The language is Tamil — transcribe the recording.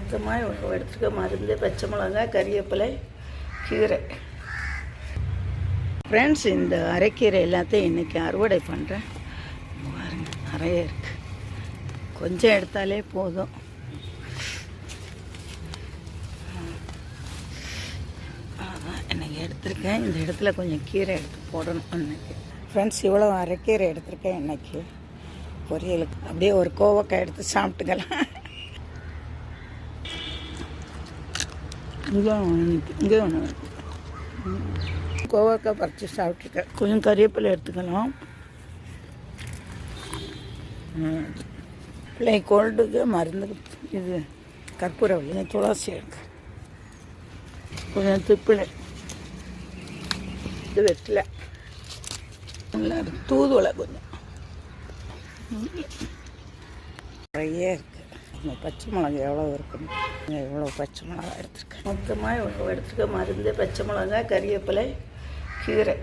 மொத்தமாக இவ்வளோ எடுத்துருக்க மருந்து, பச்சை மிளகாய், கறிவேப்பிலை, கீரை. ஃப்ரெண்ட்ஸ், இந்த அரைக்கீரை எல்லாத்தையும் இன்றைக்கி அறுவடை பண்ணுறேன். பாருங்க, நிறைய இருக்குது. கொஞ்சம் எடுத்தாலே போதும். இன்றைக்கி எடுத்திருக்கேன். இந்த இடத்துல கொஞ்சம் கீரை எடுத்து போடணும் இன்றைக்கி. ஃப்ரெண்ட்ஸ், இவ்வளோ அரைக்கீரை எடுத்திருக்கேன் இன்றைக்கி பொரியலுக்கு. அப்படியே ஒரு கோவக்காய் எடுத்து சாப்பிட்டுக்கலாம். இங்கே ஒன்று கோவக்காய் பறித்து சாப்பிட்ருக்கேன். கொஞ்சம் கறிவேப்பிலை எடுத்துக்கலாம். பிள்ளை கோல்டுக்கு மருந்துக்கு இது கற்பூரவள்ளி, துளசி எடுக்கு, கொஞ்சம் திப்பிலை, இது வெட்டில நல்லா தூதுவளை கொஞ்சம் நிறைய இருக்குது. பச்சை மிளகாய் எவ்வளோ இருக்குன்னு எவ்வளோ பச்சை மிளகாய் எடுத்துருக்கேன். மொத்தமாக இவ்வளோ எடுத்துருக்க மருந்து, பச்சை மிளகாய், கறிவேப்பிலை, கீரை.